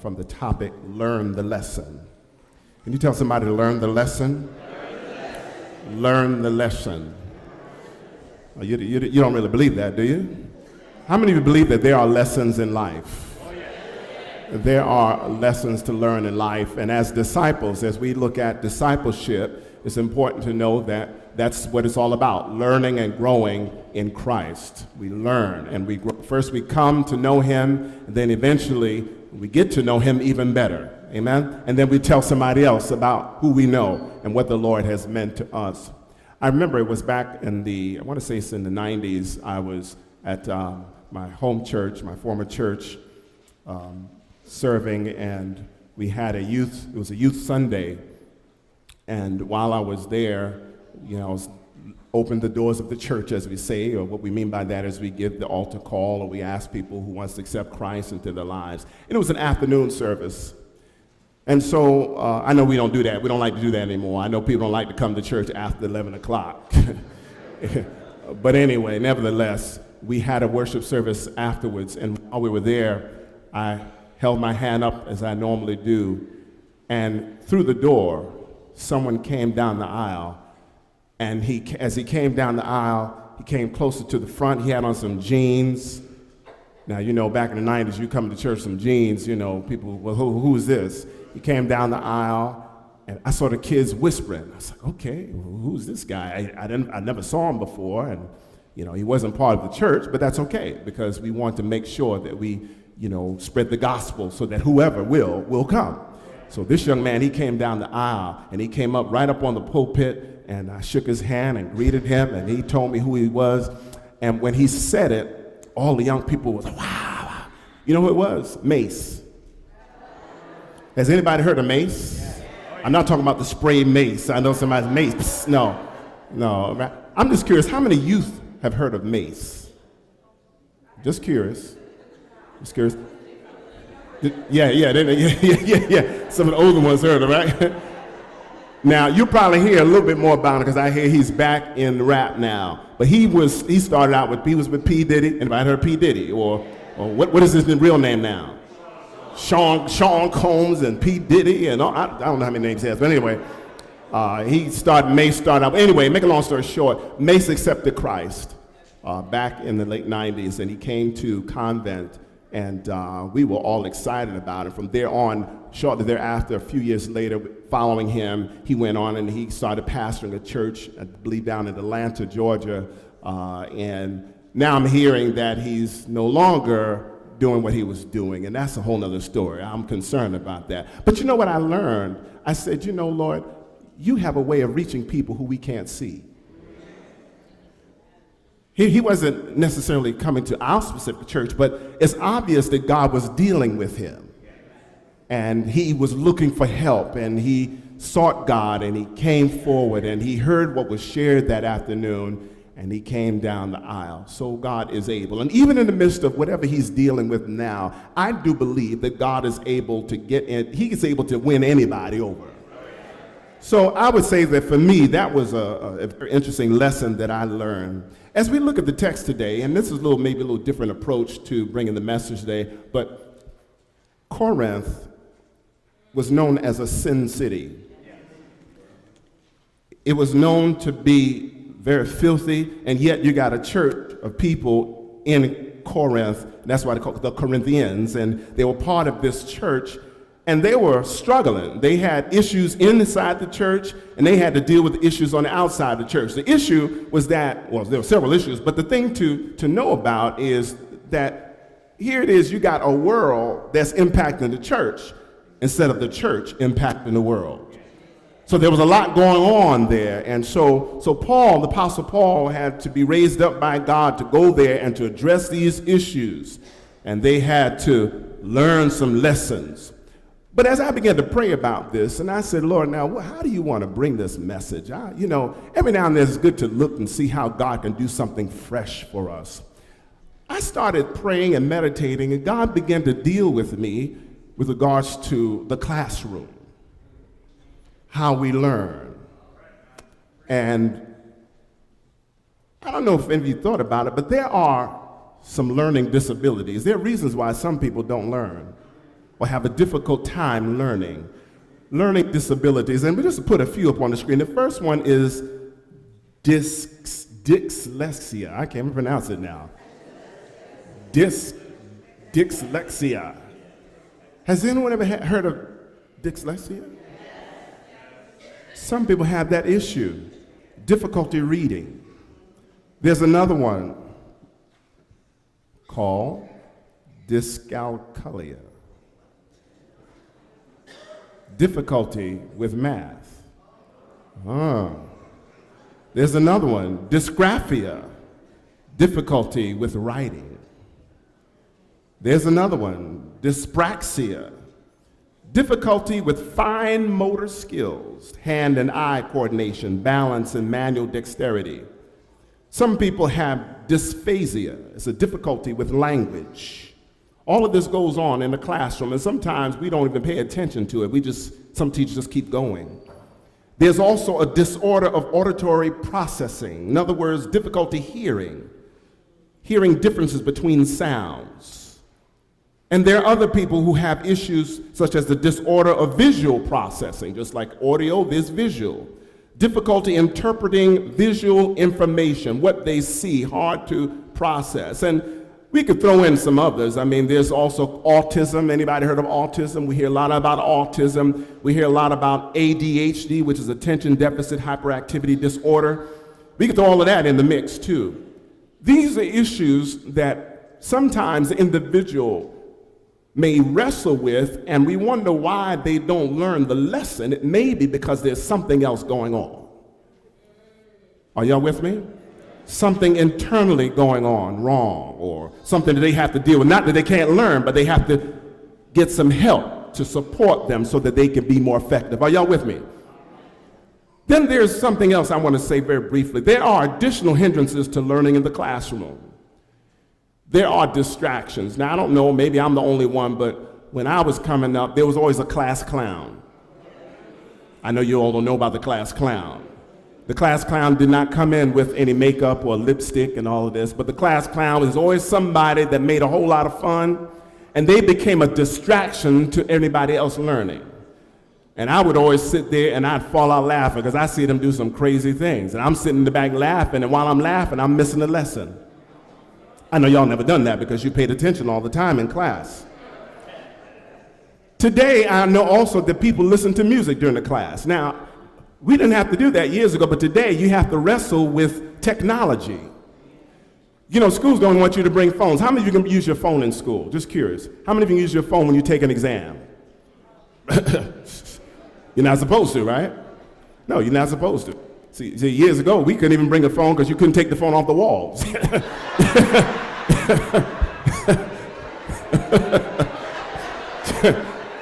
from the topic, Learn the Lesson. Can you tell somebody to learn the lesson? Learn the lesson. Oh, you don't really believe that, do you? How many of you believe that there are lessons in life? There are lessons to learn in life, and as disciples, as we look at discipleship, it's important to know that that's what it's all about, learning and growing in Christ. We learn and we grow. First we come to know him, and then eventually we get to know him even better. Amen? And then we tell somebody else about who we know and what the Lord has meant to us. I remember it was back in I want to say it's in the 90s, I was at my home church, my former church, serving, and we had it was a youth Sunday, and while I was there, I was opened the doors of the church, as we say, or what we mean by that is we give the altar call, or we ask people who wants to accept Christ into their lives, and it was an afternoon service. And so I know we don't do that. We don't like to do that anymore. I know people don't like to come to church after 11 o'clock. But anyway, nevertheless, we had a worship service afterwards, and while we were there, I held my hand up as I normally do, and through the door, someone came down the aisle, and as he came down the aisle, he came closer to the front. He had on some jeans. Now, back in the 90s, you come to church, some jeans, people, well, who is this? He came down the aisle, and I saw the kids whispering. I was like, okay, well, who's this guy? I never saw him before, and, he wasn't part of the church, but that's okay, because we want to make sure that we spread the gospel so that whoever will come. So this young man, he came down the aisle, and he came up right up on the pulpit, and I shook his hand and greeted him, and he told me who he was. And when he said it, all the young people was, wow. You know who it was? Mace. Has anybody heard of Mace? I'm not talking about the spray mace. I know somebody's Mace. Psst, no. I'm just curious, how many youth have heard of Mace? Just curious. Yeah. Some of the older ones heard of it, right? Now, you'll probably hear a little bit more about him because I hear he's back in rap now. But he started out with P. Diddy. Anybody heard of P. Diddy? Or what is his real name now? Sean Combs and P. Diddy and all, I don't know how many names he has. But anyway, Mace started out. Anyway, make a long story short, Mace accepted Christ back in the late 90s, and he came to convent. And we were all excited about it. From there on, shortly thereafter, a few years later, following him, he went on and he started pastoring a church, I believe down in Atlanta, Georgia. And now I'm hearing that he's no longer doing what he was doing. And that's a whole other story. I'm concerned about that. But you know what I learned? I said, Lord, you have a way of reaching people who we can't see. He wasn't necessarily coming to our specific church, but it's obvious that God was dealing with him. And he was looking for help, and he sought God, and he came forward, and he heard what was shared that afternoon, and he came down the aisle. So God is able. And even in the midst of whatever he's dealing with now, I do believe that God is able to get in. He is able to win anybody over. So I would say that for me, that was a very interesting lesson that I learned. As we look at the text today, and this is maybe a little different approach to bringing the message today, but Corinth was known as a sin city. It was known to be very filthy, and yet you got a church of people in Corinth. That's why they call it the Corinthians, and they were part of this church. And they were struggling. They had issues inside the church, and they had to deal with the issues on the outside of the church. The issue was that, well, there were several issues, but the thing to know about is that here it is, you got a world that's impacting the church instead of the church impacting the world. So there was a lot going on there. And so Paul, the Apostle Paul, had to be raised up by God to go there and to address these issues. And they had to learn some lessons. But as I began to pray about this, and I said, Lord, now, how do you want to bring this message? Every now and then it's good to look and see how God can do something fresh for us. I started praying and meditating, and God began to deal with me with regards to the classroom, how we learn. And I don't know if any of you thought about it, but there are some learning disabilities. There are reasons why some people don't learn. or have a difficult time learning disabilities. And we just put a few up on the screen. The first one is dyslexia. I can't even pronounce it now. Dyslexia. Has anyone ever heard of dyslexia? Some people have that issue, difficulty reading. There's another one called dyscalculia, difficulty with math. There's another one, dysgraphia, difficulty with writing. There's another one, dyspraxia, difficulty with fine motor skills, hand and eye coordination, balance, and manual dexterity. Some people have dysphasia. It's a difficulty with language. All of this goes on in the classroom, and sometimes we don't even pay attention to it. Some teachers just keep going. There's also a disorder of auditory processing. In other words, difficulty hearing differences between sounds. And there are other people who have issues such as the disorder of visual processing, just like audio, there's visual. Difficulty interpreting visual information, what they see, hard to process. And we could throw in some others. I mean, there's also autism. Anybody heard of autism? We hear a lot about autism. We hear a lot about ADHD, which is attention deficit hyperactivity disorder. We could throw all of that in the mix too. These are issues that sometimes the individual may wrestle with, and we wonder why they don't learn the lesson. It may be because there's something else going on. Are y'all with me? Something internally going on wrong, or something that they have to deal with. Not that they can't learn, but they have to get some help to support them so that they can be more effective. Are y'all with me? Then there's something else I want to say very briefly. There are additional hindrances to learning in the classroom. There are distractions. Now, I don't know, maybe I'm the only one, but when I was coming up, there was always a class clown. I know you all don't know about the class clown. The class clown did not come in with any makeup or lipstick and all of this, but the class clown is always somebody that made a whole lot of fun, and they became a distraction to everybody else learning. And I would always sit there and I'd fall out laughing because I see them do some crazy things. And I'm sitting in the back laughing, and while I'm laughing, I'm missing the lesson. I know y'all never done that because you paid attention all the time in class. Today, I know also that people listen to music during the class. Now, we didn't have to do that years ago, but today you have to wrestle with technology. You know, schools don't want you to bring phones. How many of you can use your phone in school? Just curious. How many of you use your phone when you take an exam? You're not supposed to, right? No, you're not supposed to. See, years ago, we couldn't even bring a phone because you couldn't take the phone off the walls.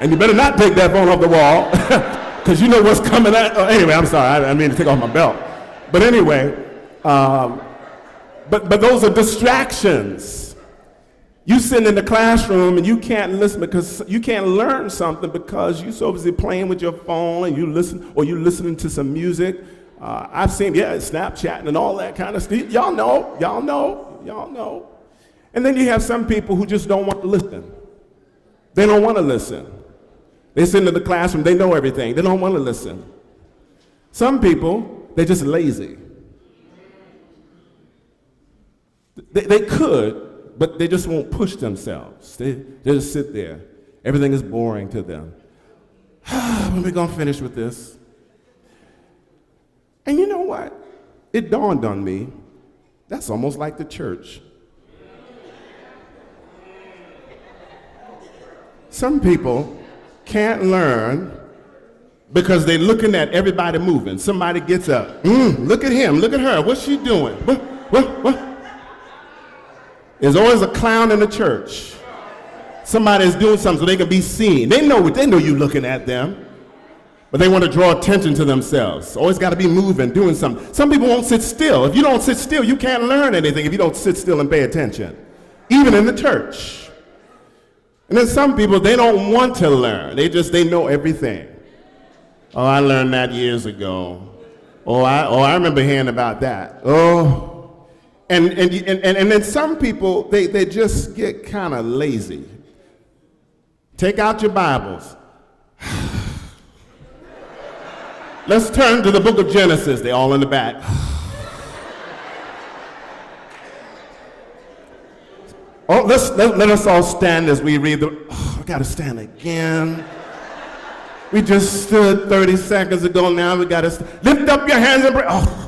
And you better not take that phone off the wall because you know what's coming at. Anyway, I'm sorry, I didn't mean to take off my belt. But anyway, but those are distractions. You sit in the classroom and you can't listen because you can't learn something because you're so busy playing with your phone and you're listening to some music. I've seen, Snapchatting and all that kind of stuff. Y'all know. And then you have some people who just don't want to listen. They don't want to listen. They sit in the classroom, they know everything. They don't want to listen. Some people, they're just lazy. They could, but they just won't push themselves. They just sit there. Everything is boring to them. When are we going to finish with this? And you know what? It dawned on me, that's almost like the church. Some people can't learn because they're looking at everybody moving. Somebody gets up. Look at him, look at her. What's she doing? What? There's always a clown in the church. Somebody is doing something so they can be seen. They know you looking at them. But they want to draw attention to themselves. Always got to be moving, doing something. Some people won't sit still. If you don't sit still, you can't learn anything if you don't sit still and pay attention, even in the church. And then some people, they don't want to learn. They know everything. Oh, I learned that years ago. I remember hearing about that. And then some people, they just get kind of lazy. Take out your Bibles. Let's turn to the book of Genesis. They're all in the back. Oh, let us all stand as we read the. Oh, I got to stand again. We just stood 30 seconds ago. Now we got to lift up your hands and pray. Oh.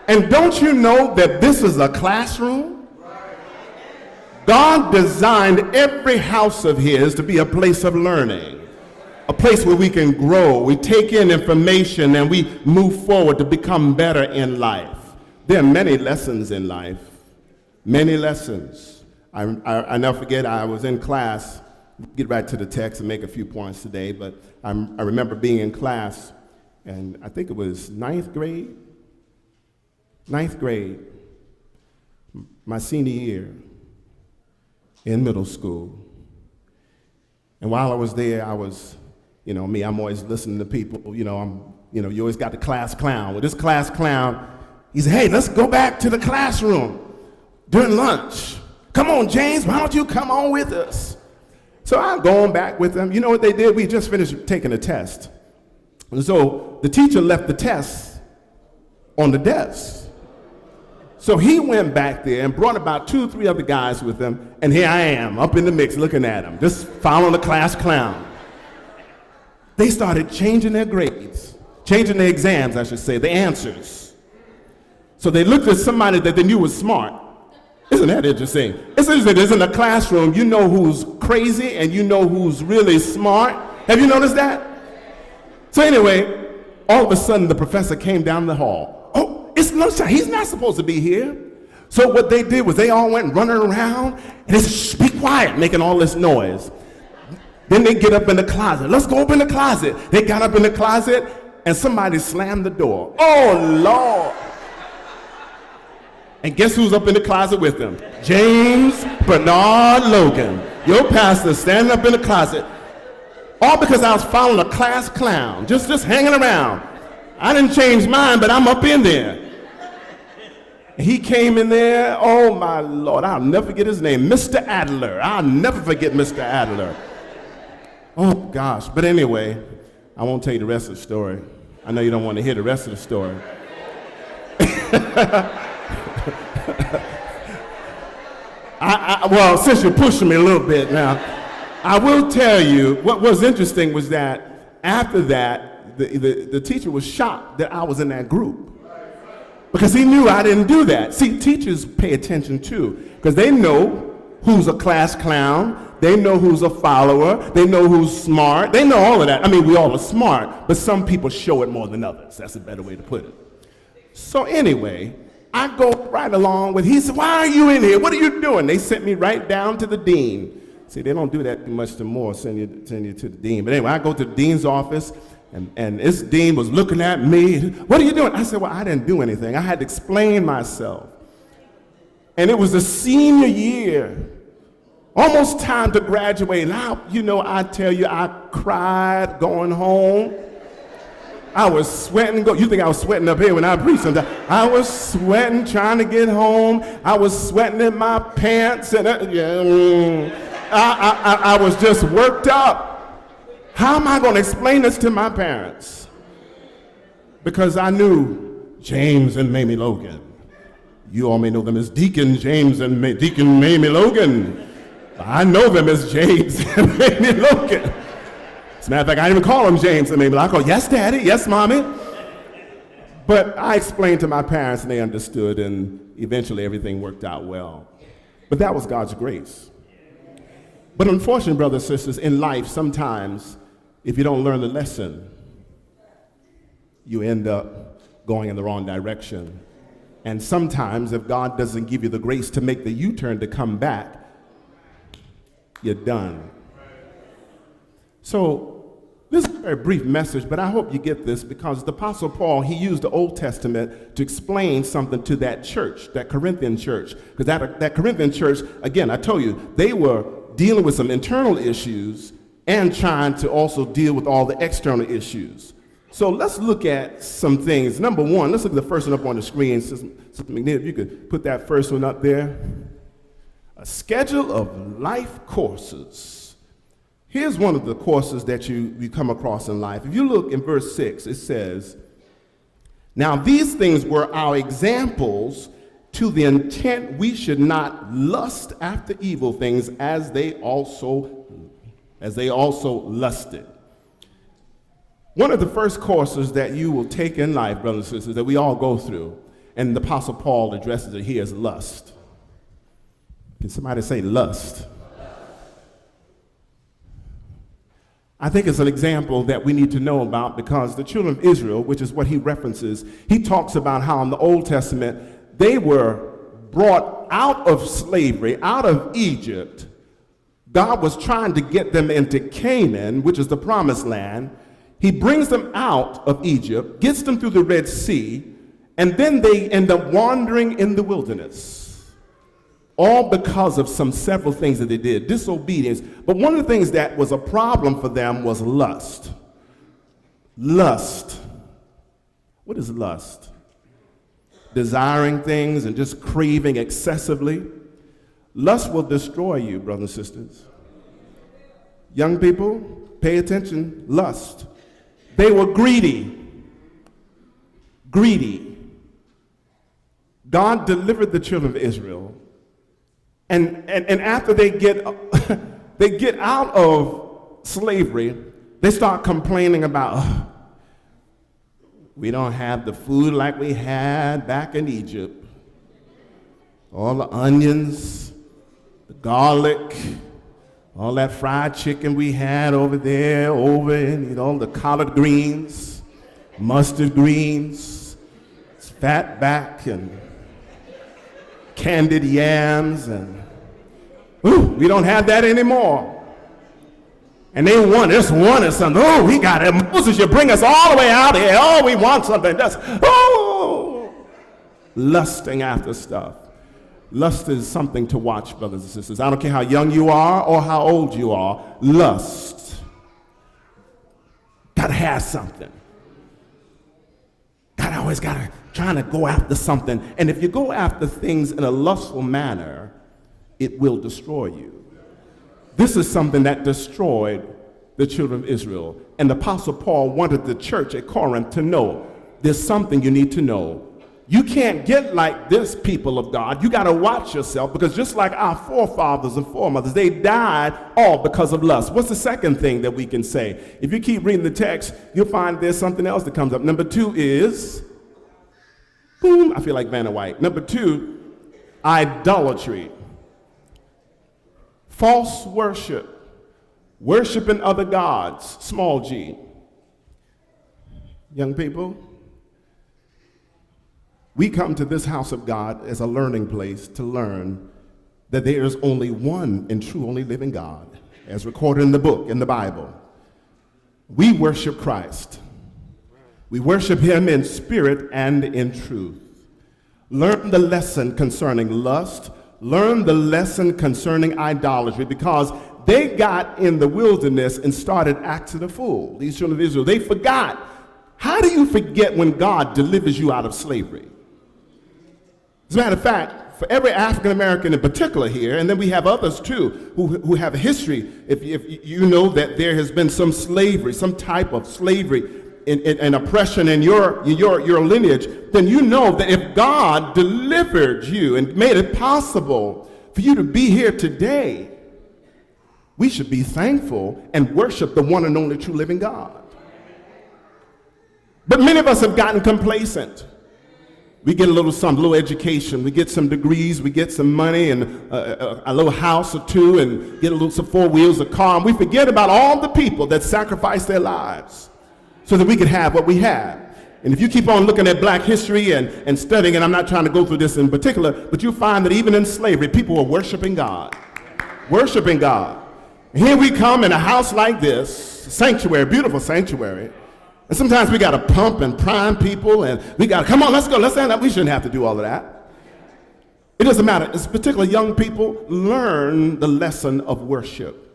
And don't you know that this is a classroom? God designed every house of his to be a place of learning, a place where we can grow, we take in information, and we move forward to become better in life. There are many lessons in life, many lessons. I never forget, I was in class, get right to the text and make a few points today, but I remember being in class, and I think it was ninth grade, my senior year in middle school. And while I was there, I was, I'm always listening to people, you always got the class clown. Well, this class clown, he said, hey, let's go back to the classroom during lunch. Come on, James, why don't you come on with us? So I'm going back with them. You know what they did? We just finished taking a test. And so the teacher left the test on the desk. So he went back there and brought about 2 or 3 other guys with him, and here I am, up in the mix, looking at him, just following the class clown. They started changing their grades, changing their exams, I should say, the answers. So they looked at somebody that they knew was smart. Isn't that interesting? It's interesting, in the classroom, you know who's crazy and you know who's really smart. Have you noticed that? So anyway, all of a sudden the professor came down the hall. It's lunchtime. He's not supposed to be here. So what they did was they all went running around and they said, shh, be quiet, making all this noise. Then they get up in the closet. Let's go up in the closet. They got up in the closet and somebody slammed the door. Oh, Lord. And guess who's up in the closet with them? James Bernard Logan, your pastor, standing up in the closet. All because I was following a class clown, just hanging around. I didn't change mine, but I'm up in there. He came in there, oh my Lord, I'll never forget his name, Mr. Adler. I'll never forget Mr. Adler. Oh gosh, but anyway, I won't tell you the rest of the story. I know you don't want to hear the rest of the story. Well, since you're pushing me a little bit now, I will tell you, what was interesting was that after that, the teacher was shocked that I was in that group because he knew I didn't do that. See, teachers pay attention too because they know who's a class clown, they know who's a follower, they know who's smart, they know all of that. I mean, we all are smart, but some people show it more than others. That's a better way to put it. So anyway, I go right along with, he said, why are you in here? What are you doing? They sent me right down to the dean. See, they don't do that much more, send you to the dean. But anyway, I go to the dean's office. And this dean was looking at me. What are you doing? I said, well, I didn't do anything. I had to explain myself. And it was the senior year, almost time to graduate. And I tell you, I cried going home. I was sweating. You think I was sweating up here when I preached sometimes? I was sweating trying to get home. I was sweating in my pants. And I was just worked up. How am I going to explain this to my parents? Because I knew James and Mamie Logan. You all may know them as Deacon James and Deacon Mamie Logan. I know them as James and Mamie Logan. As a matter of fact, I didn't even call them James and Mamie Logan. I call, yes, Daddy, yes, Mommy. But I explained to my parents and they understood, and eventually everything worked out well. But that was God's grace. But unfortunately, brothers and sisters, in life, sometimes if you don't learn the lesson, you end up going in the wrong direction. And sometimes if God doesn't give you the grace to make the U-turn to come back, you're done. So this is a very brief message, but I hope you get this because the Apostle Paul, he used the Old Testament to explain something to that church, that Corinthian church. Because that Corinthian church, again, I told you, they were dealing with some internal issues and trying to also deal with all the external issues. So let's look at some things. Number one, let's look at the first one up on the screen. Sister McNeil, if you could put that first one up there. A schedule of life courses. Here's one of the courses that you come across in life. If you look in verse 6, it says, "Now these things were our examples to the intent we should not lust after evil things as they also lusted." One of the first courses that you will take in life, brothers and sisters, that we all go through, and the Apostle Paul addresses it here as lust. Can somebody say lust? I think it's an example that we need to know about, because the children of Israel, which is what he references, he talks about how in the Old Testament they were brought out of slavery, out of Egypt. God was trying to get them into Canaan, which is the promised land. He brings them out of Egypt, gets them through the Red Sea, and then they end up wandering in the wilderness. All because of several things that they did, disobedience. But one of the things that was a problem for them was lust. Lust. What is lust? Desiring things and just craving excessively. Lust will destroy you, brothers and sisters. Young people, pay attention. Lust. They were greedy. Greedy. God delivered the children of Israel. And after they get out of slavery, they start complaining about, we don't have the food like we had back in Egypt. All the onions, the garlic, all that fried chicken we had over there, the collard greens, mustard greens, fat back and candied yams, and we don't have that anymore. And they just wanted something. Oh, we got it. Moses, you bring us all the way out here. Oh, we want something. Lusting after stuff. Lust is something to watch, brothers and sisters. I don't care how young you are or how old you are. Lust. Gotta have something. Trying to go after something. And if you go after things in a lustful manner, it will destroy you. This is something that destroyed the children of Israel. And the Apostle Paul wanted the church at Corinth to know there's something you need to know. You can't get like this, people of God. You got to watch yourself, because just like our forefathers and foremothers, they died all because of lust. What's the second thing that we can say? If you keep reading the text, you'll find there's something else that comes up. Number 2 is, boom, I feel like Vanna White. Number 2, idolatry. False worship. Worshiping other gods, small g. Young people, we come to this house of God as a learning place to learn that there is only one and true, only living God, as recorded in the book, in the Bible. We worship Christ. We worship him in spirit and in truth. Learn the lesson concerning lust. Learn the lesson concerning idolatry, because they got in the wilderness and started acting a fool. These children of Israel, they forgot. How do you forget when God delivers you out of slavery? As a matter of fact, for every African American in particular here, and then we have others too who have a history, if you know that there has been some slavery, some type of slavery and oppression in your lineage, then you know that if God delivered you and made it possible for you to be here today, we should be thankful and worship the one and only true living God. But many of us have gotten complacent. We get a little education, we get some degrees, we get some money and a little house or two, and get some 4 wheels, a car, and we forget about all the people that sacrificed their lives so that we could have what we have. And if you keep on looking at black history and studying, and I'm not trying to go through this in particular, but you'll find that even in slavery, people were worshiping God. Worshiping God. And here we come in a house like this, sanctuary, beautiful sanctuary, and sometimes we got to pump and prime people, and we got to, come on, let's go, let's stand up. We shouldn't have to do all of that. It doesn't matter. It's particularly young people, learn the lesson of worship.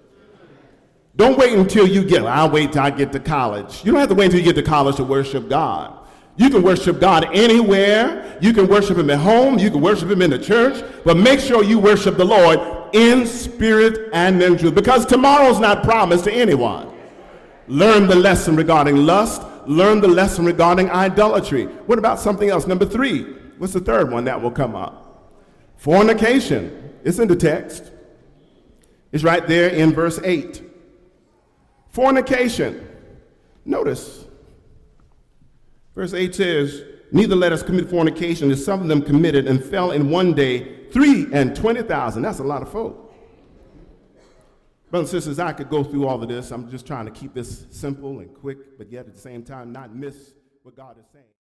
Don't wait until I'll wait till I get to college. You don't have to wait until you get to college to worship God. You can worship God anywhere. You can worship him at home. You can worship him in the church. But make sure you worship the Lord in spirit and in truth, because tomorrow's not promised to anyone. Learn the lesson regarding lust. Learn the lesson regarding idolatry. What about something else? Number 3. What's the third one that will come up? Fornication. It's in the text. It's right there in verse 8. Fornication. Notice, verse 8 says, neither let us commit fornication, as some of them committed and fell in one day 23,000. That's a lot of folk. Brothers and sisters, I could go through all of this. I'm just trying to keep this simple and quick, but yet at the same time not miss what God is saying.